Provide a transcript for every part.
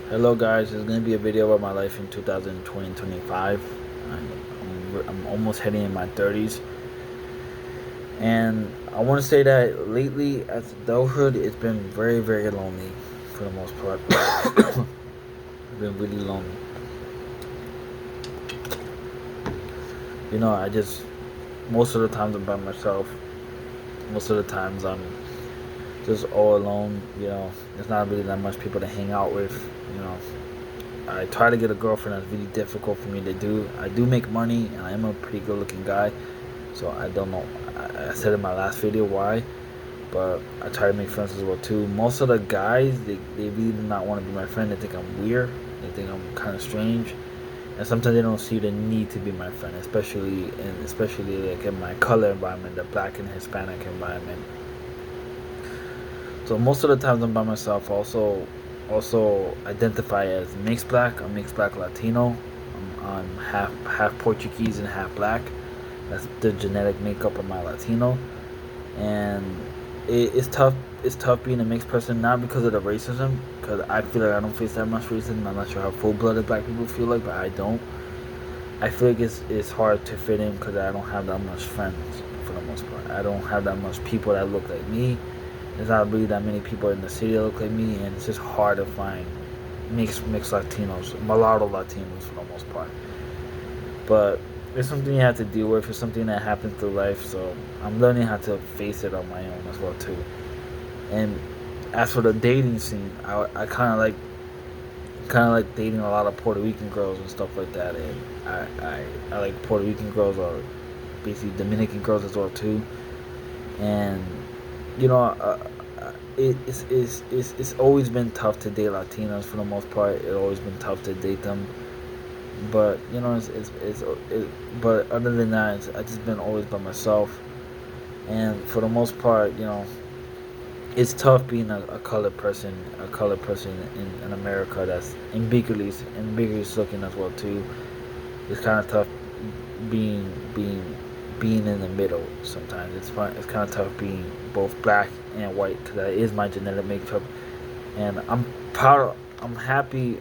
Hello guys, this is going to be a video about my life in 2020-25. I'm almost heading in my 30s. And I want to say that lately, as adulthood, it's been very, very lonely for the most part. It's been really lonely. Most of the times I'm by myself. Most of the times I'm just all alone. There's not really that much people to hang out with. You know, I try to get a girlfriend. That's really difficult for me to do. I do make money, and I am a pretty good-looking guy. So I don't know. I said in my last video why, but I try to make friends as well too. Most of the guys, they really do not want to be my friend. They think I'm weird. They think I'm kind of strange, and sometimes they don't see the need to be my friend, especially like in my color environment, the black and Hispanic environment. So most of the times I'm by myself. Also identify as mixed black. I'm mixed black Latino. I'm half Portuguese and half black. That's the genetic makeup of my Latino, and it's tough. It's tough being a mixed person, not because of the racism, because I feel like I don't face that much racism. I'm not sure how full-blooded black people feel like, but I don't. I feel like it's hard to fit in because I don't have that much friends for the most part. I don't have that much people that look like me. There's not really that many people in the city that look like me, and it's just hard to find mixed Latinos, mulatto Latinos for the most part. But it's something you have to deal with. It's something that happens through life. So I'm learning how to face it on my own as well too. And as for the dating scene, I kind of like dating a lot of Puerto Rican girls and stuff like that. And I like Puerto Rican girls or basically Dominican girls as well too. And you know, it's always been tough to date Latinos for the most part. It's always been tough to date them, but but other than that, I just been always by myself, and for the most part, it's tough being a colored person in America that's ambiguous looking as well too. It's kind of tough being being being in the middle. Sometimes it's fun. It's kind of tough being both black and white because that is my genetic makeup, and I'm proud. I'm happy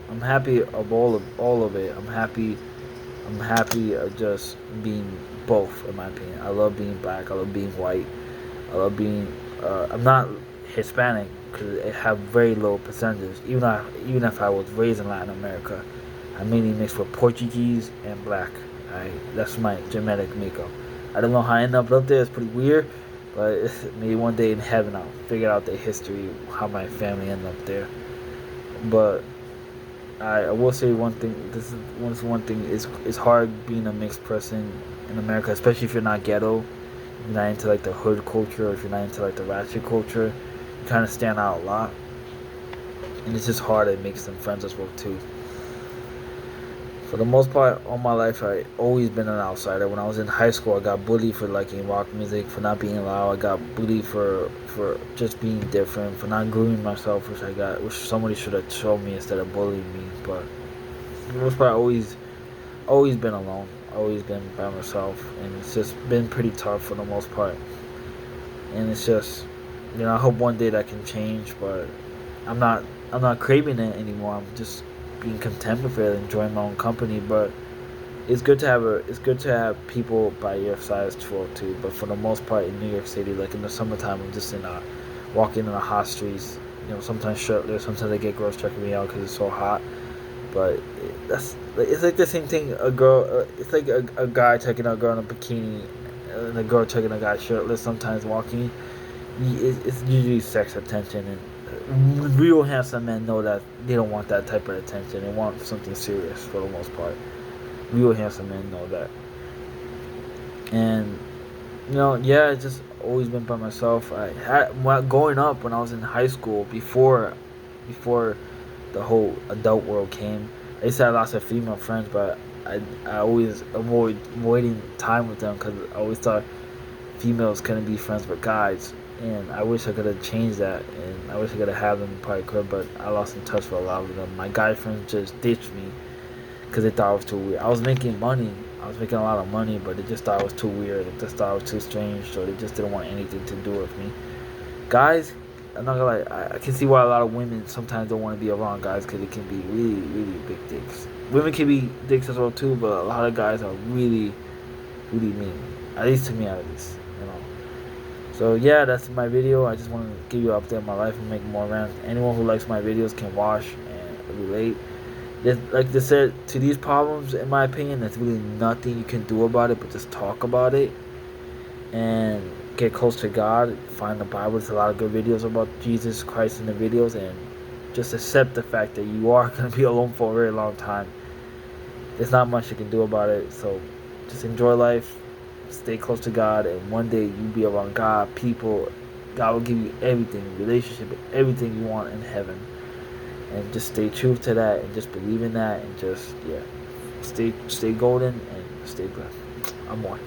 of all of it. I'm happy of just being both. In my opinion, I love being black. I love being white. I love being. I'm not Hispanic because I have very low percentages. Even if I was raised in Latin America, I mainly mixed with Portuguese and black. That's my genetic makeup. I don't know how I ended up there. It's pretty weird, but maybe one day in heaven I'll figure out the history, how my family ended up there. But I will say one thing. This is one thing. It's hard being a mixed person in America, especially if you're not ghetto. If you're not into like the hood culture, or if you're not into like the ratchet culture, you kind of stand out a lot, and it's just hard to make some friends as well too. For the most part, all my life, I always been an outsider. When I was in high school, I got bullied for liking rock music, for not being loud. I got bullied for just being different, for not grooming myself, which somebody should have told me instead of bullying me. But for the most part, always been alone, always been by myself, and it's just been pretty tough for the most part. And it's just, I hope one day that can change, but I'm not, I'm not craving it anymore. I'm just being content with it, enjoying my own company. But it's good to have people by your side as well too. But for the most part, in New York City, like in the summertime, I'm just walking in the hot streets. Sometimes shirtless. Sometimes I get girls checking me out because it's so hot. But it's like the same thing. It's like a guy checking out a girl in a bikini, and a girl checking a guy shirtless. Sometimes walking, it's usually sex attention, and real handsome men know that they don't want that type of attention. They want something serious for the most part. Real handsome men know that. And yeah, it's just always been by myself. Growing up when I was in high school, before the whole adult world came, I used to have lots of female friends, but I always avoiding time with them because I always thought females couldn't be friends with guys, and I wish I could have changed that, and I wish I could have had them. Probably could, but I lost in touch with a lot of them. My guy friends just ditched me because they thought I was too weird. I was making money. I was making a lot of money, but they just thought I was too weird. They just thought I was too strange, so they just didn't want anything to do with me. Guys, I'm not gonna lie. I can see why a lot of women sometimes don't want to be around guys because it can be really, really big dicks. Women can be dicks as well too, but a lot of guys are really, really mean. At least to me, at least, you know. So yeah, that's my video. I just want to give you an update on my life and make more rants. Anyone who likes my videos can watch and relate. Like they said, to these problems, in my opinion, there's really nothing you can do about it, but just talk about it and get close to God. Find the Bible. There's a lot of good videos about Jesus Christ in the videos, and just accept the fact that you are gonna be alone for a very long time. There's not much you can do about it. So just enjoy life, stay close to God, and one day you'll be around God, people. God will give you everything, relationship, everything you want in heaven. And just stay true to that, and just believe in that, and just stay golden and stay blessed. I'm one.